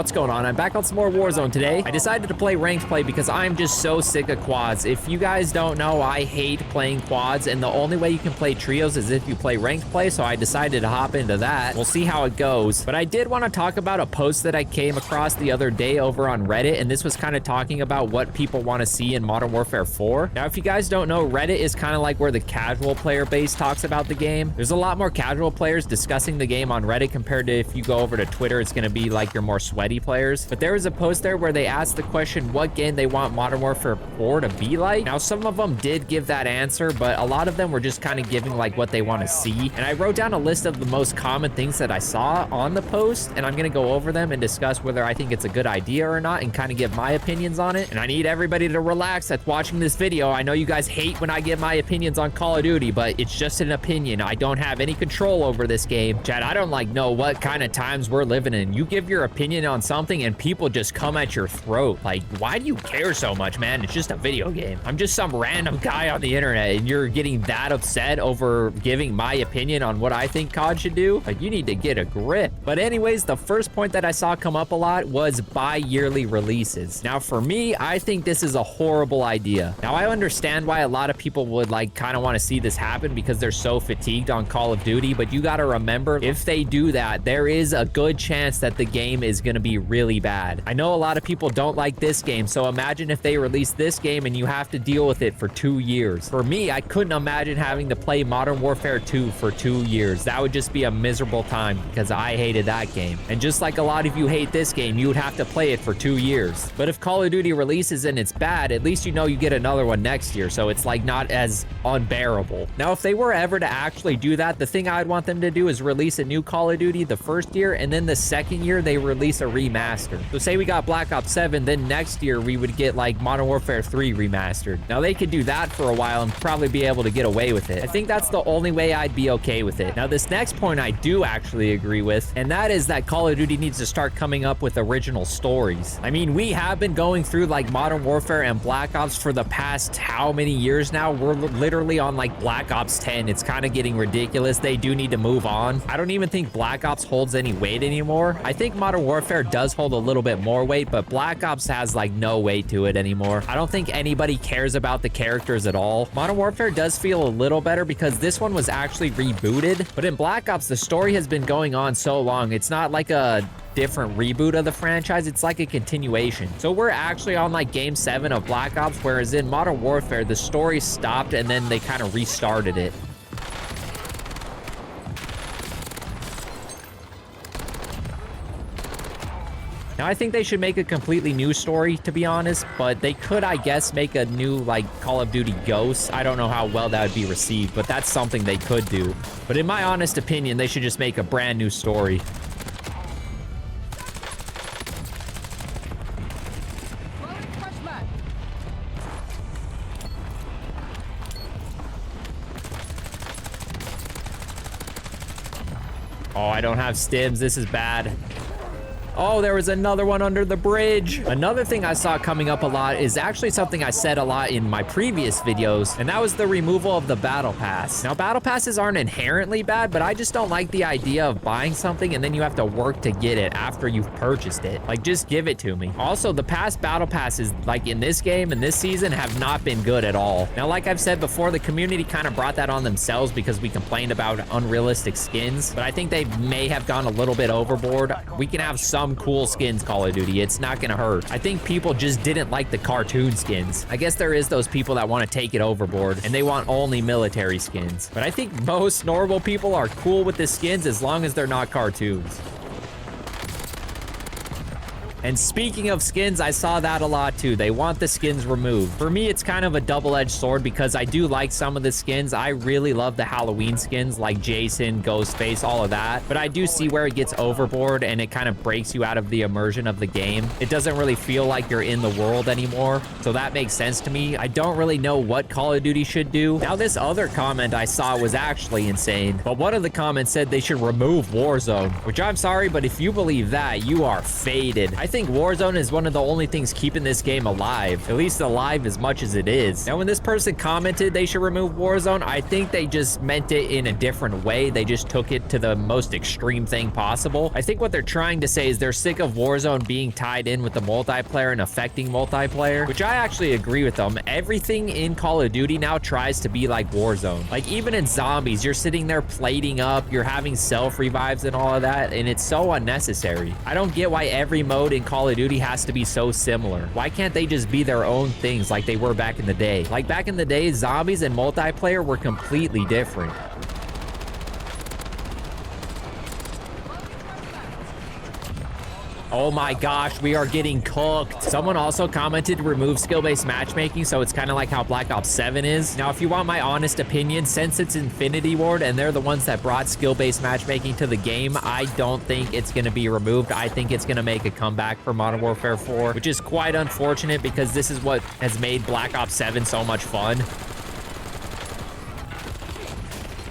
what's going on? I'm back on some more Warzone today. I decided to play ranked play because I'm just so sick of quads. If you guys don't know, I hate playing quads, and the only way you can play trios is if you play ranked play, so I decided to hop into that. We'll see how it goes. But I did want to talk about a post that I came across the other day over on Reddit, and this was kind of talking about what people want to see in Modern Warfare 4. Now, if you guys don't know, Reddit is kind of like where the casual player base talks about the game. There's a lot more casual players discussing the game on Reddit compared to if you go over to Twitter, it's going to be like your more sweaty players. But there was a post there where they asked the question what game they want Modern Warfare 4 to be like. Now, some of them did give that answer, but a lot of them were just kind of giving like what they want to see. And I wrote down a list of the most common things that I saw on the post, and I'm going to go over them and discuss whether I think it's a good idea or not and kind of give my opinions on it. And I need everybody to relax that's watching this video. I know you guys hate when I give my opinions on Call of Duty, but it's just an opinion. I don't have any control over this game. Chad, I don't like know what kind of times we're living in. You give your opinion on something and people just come at your throat. Like, why do you care so much, man? It's just a video game. I'm just some random guy on the internet and you're getting that upset over giving my opinion on what I think COD should do? Like, you need to get a grip. But anyways, the first point that I saw come up a lot was bi-yearly releases. Now, for me, I think this is a horrible idea. Now, I understand why a lot of people would like kind of want to see this happen because they're so fatigued on Call of Duty, but you got to remember, if they do that, there is a good chance that the game is going to be really bad. I know a lot of people don't like this game, so imagine if they release this game and you have to deal with it for 2 years. For me, I couldn't imagine having to play Modern Warfare 2 for 2 years. That would just be a miserable time because I hated that game. And just like a lot of you hate this game, you would have to play it for 2 years. But if Call of Duty releases and it's bad, at least you know you get another one next year, so it's like not as unbearable. Now, if they were ever to actually do that, the thing I'd want them to do is release a new Call of Duty the first year, and then the second year they release a remaster. So say we got Black Ops 7, then next year we would get like Modern Warfare 3 remastered. Now, they could do that for a while and probably be able to get away with it. I think that's the only way I'd be okay with it. Now, this next point I do actually agree with, and that is that Call of Duty needs to start coming up with original stories. I mean, we have been going through like Modern Warfare and Black Ops for the past how many years now? We're literally on like Black Ops 10. It's kind of getting ridiculous. They do need to move on. I don't even think Black Ops holds any weight anymore. I think Modern Warfare does hold a little bit more weight, but Black Ops has like no weight to it anymore. I don't think anybody cares about the characters at all. Modern Warfare does feel a little better because this one was actually rebooted, but in Black Ops, the story has been going on so long. It's not like a different reboot of the franchise, it's like a continuation. So we're actually on like game 7 of Black Ops, whereas in Modern Warfare, the story stopped and then they kind of restarted it. Now, I think they should make a completely new story, to be honest, but they could, I guess, make a new, like, Call of Duty Ghosts. I don't know how well that would be received, but that's something they could do. But in my honest opinion, they should just make a brand new story. Oh, I don't have stims. This is bad. Oh, there was another one under the bridge. Another thing I saw coming up a lot is actually something I said a lot in my previous videos, and that was the removal of the battle pass. Now, battle passes aren't inherently bad, but I just don't like the idea of buying something and then you have to work to get it after you've purchased it. Like, just give it to me. Also, the past battle passes, like in this game and this season, have not been good at all. Now, like I've said before, the community kind of brought that on themselves because we complained about unrealistic skins, but I think they may have gone a little bit overboard. We can have some cool skins, Call of Duty. It's not gonna hurt. I think people just didn't like the cartoon skins. I guess there is those people that want to take it overboard and they want only military skins. But I think most normal people are cool with the skins as long as they're not cartoons. And speaking of skins, I saw that a lot too. They want the skins removed. For me, it's kind of a double-edged sword because I do like some of the skins. I really love the Halloween skins like Jason, Ghostface, all of that. But I do see where it gets overboard and it kind of breaks you out of the immersion of the game. It doesn't really feel like you're in the world anymore. So that makes sense to me. I don't really know what Call of Duty should do. Now, this other comment I saw was actually insane. But one of the comments said they should remove Warzone, which I'm sorry, but if you believe that, you are faded. I think think Warzone is one of the only things keeping this game alive, at least alive as much as it is. Now, when this person commented they should remove Warzone, I think they just meant it in a different way. They just took it to the most extreme thing possible. I think what they're trying to say is they're sick of Warzone being tied in with the multiplayer and affecting multiplayer, which I actually agree with them. Everything in Call of Duty now tries to be like Warzone. Like, even in zombies, you're sitting there plating up, you're having self revives and all of that, and it's so unnecessary. I don't get why every mode in Call of Duty has to be so similar. Why can't they just be their own things like they were back in the day? Like, back in the day, zombies and multiplayer were completely different. Oh my gosh, we are getting cooked. Someone also commented to remove skill-based matchmaking, so it's kind of like how Black Ops 7 is. Now, if you want my honest opinion, since it's Infinity Ward and they're the ones that brought skill-based matchmaking to the game, I don't think it's going to be removed. I think it's going to make a comeback for Modern Warfare 4, which is quite unfortunate because this is what has made Black Ops 7 so much fun.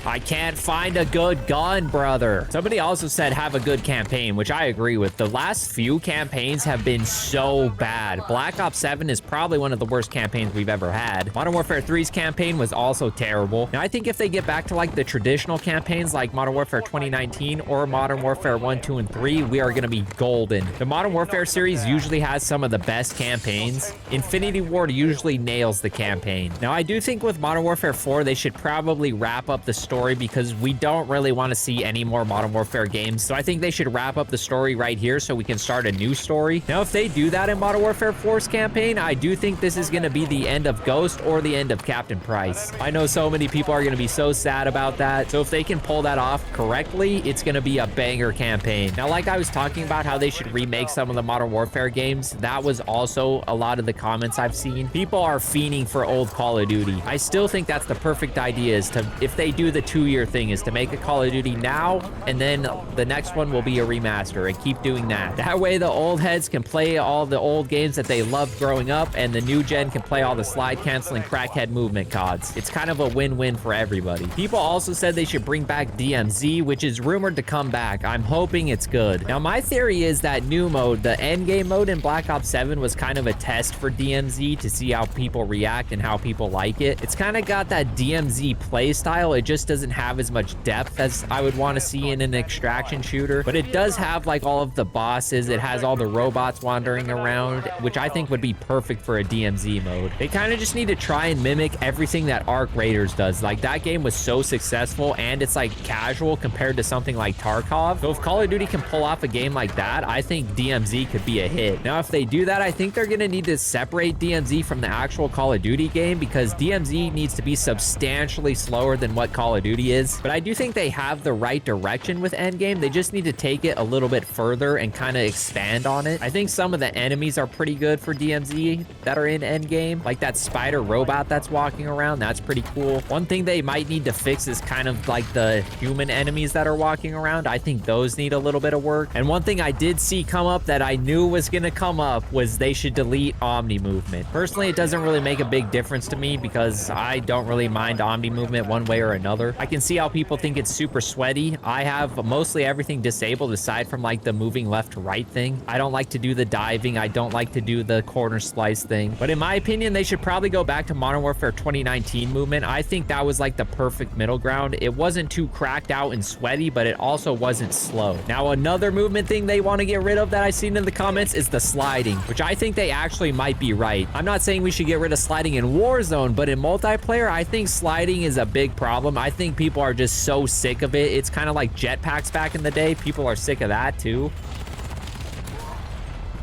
I can't find a good gun, brother. Somebody also said have a good campaign, which I agree with. The last few campaigns have been so bad. Black Ops 7 is probably one of the worst campaigns we've ever had. Modern Warfare 3's campaign was also terrible. Now, I think if they get back to like the traditional campaigns like Modern Warfare 2019 or Modern Warfare 1, 2, and 3, we are going to be golden. The Modern Warfare series usually has some of the best campaigns. Infinity Ward usually nails the campaign. Now, I do think with Modern Warfare 4, they should probably wrap up the story because we don't really want to see any more Modern Warfare games. So I think they should wrap up the story right here so we can start a new story. Now, if they do that in Modern Warfare 4's campaign, I do think this is going to be the end of Ghost or the end of Captain Price. I know so many people are going to be so sad about that. So if they can pull that off correctly, it's going to be a banger campaign. Now, like I was talking about how they should remake some of the Modern Warfare games, that was also a lot of the comments I've seen. People are fiending for old Call of Duty. I still think that's the perfect idea, is to, if they do the 2-year thing, is to make a Call of Duty now, and then the next one will be a remaster, and keep doing that. That way the old heads can play all the old games that they loved growing up, and the new gen can play all the slide canceling crackhead movement CODs. It's kind of a win-win for everybody. People also said they should bring back DMZ, which is rumored to come back. I'm hoping it's good. Now, my theory is that new mode, the endgame mode in Black Ops 7, was kind of a test for DMZ to see how people react and how people like it. It's kind of got that DMZ play style. It just doesn't have as much depth as I would want to see in an extraction shooter, but it does have like all of the bosses. It has all the robots wandering around, which I think would be perfect for a DMZ mode. They kind of just need to try and mimic everything that Arc Raiders does. Like, that game was so successful and it's like casual compared to something like Tarkov. So if Call of Duty can pull off a game like that, I think DMZ could be a hit. Now, if they do that, I think they're going to need to separate DMZ from the actual Call of Duty game, because DMZ needs to be substantially slower than what Call of Duty is. But I do think they have the right direction with Endgame. They just need to take it a little bit further and kind of expand on it. I think some of the enemies are pretty good for DMZ that are in Endgame. Like that spider robot that's walking around, that's pretty cool. One thing they might need to fix is kind of like the human enemies that are walking around. I think those need a little bit of work. And one thing I did see come up that I knew was going to come up was they should delete Omni movement. Personally, it doesn't really make a big difference to me because I don't really mind Omni movement one way or another. I can see how people think it's super sweaty. I have mostly everything disabled aside from like the moving left to right thing. I don't like to do the diving. I don't like to do the corner splice thing. But in my opinion, they should probably go back to Modern Warfare 2019 movement. I think that was like the perfect middle ground. It wasn't too cracked out and sweaty, but it also wasn't slow. Now, another movement thing they want to get rid of that I've seen in the comments is the sliding, which I think they actually might be right. I'm not saying we should get rid of sliding in Warzone, but in multiplayer, I think sliding is a big problem. I think people are just so sick of it. It's kind of like jetpacks back in the day. People are sick of that too.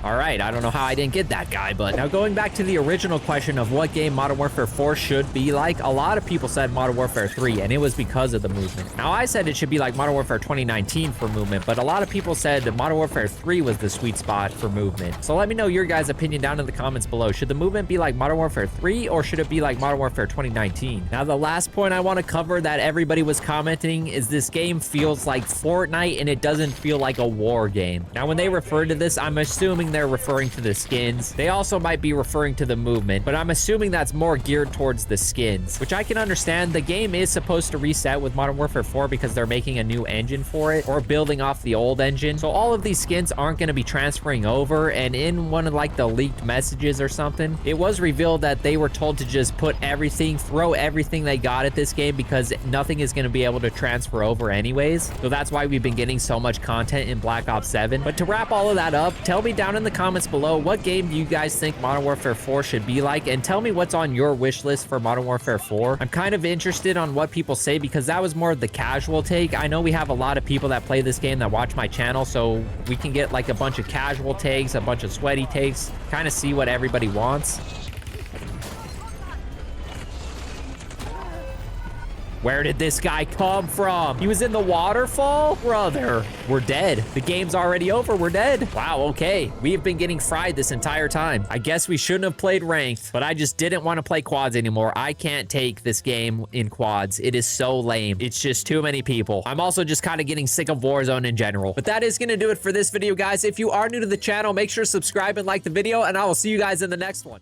All right, I don't know how I didn't get that guy, but now going back to the original question of what game Modern Warfare 4 should be like, a lot of people said Modern Warfare 3, and it was because of the movement. Now, I said it should be like Modern Warfare 2019 for movement, but a lot of people said Modern Warfare 3 was the sweet spot for movement. So let me know your guys' opinion down in the comments below. Should the movement be like Modern Warfare 3, or should it be like Modern Warfare 2019? Now, the last point I want to cover that everybody was commenting is this game feels like Fortnite, and it doesn't feel like a war game. Now, when they refer to this, I'm assuming assuming they're referring to the skins. They also might be referring to the movement, but I'm assuming that's more geared towards the skins, which I can understand. The game is supposed to reset with Modern Warfare 4 because they're making a new engine for it, or building off the old engine. So all of these skins aren't going to be transferring over, and in one of like the leaked messages or something, it was revealed that they were told to just put everything, throw everything they got at this game because nothing is going to be able to transfer over anyways. So that's why we've been getting so much content in Black Ops 7. But to wrap all of that up, tell me down in the comments below, what game do you guys think Modern Warfare 4 should be like? And tell me what's on your wish list for Modern Warfare 4. I'm kind of interested on what people say because that was more of the casual take. I know we have a lot of people that play this game that watch my channel, so we can get like a bunch of casual takes, a bunch of sweaty takes, kind of see what everybody wants. Where did this guy come from? He was in the waterfall? Brother, we're dead. The game's already over. We're dead. Wow, okay. We have been getting fried this entire time. I guess we shouldn't have played ranked, but I just didn't want to play quads anymore. I can't take this game in quads. It is so lame. It's just too many people. I'm also just kind of getting sick of Warzone in general. But that is going to do it for this video, guys. If you are new to the channel, make sure to subscribe and like the video, and I will see you guys in the next one.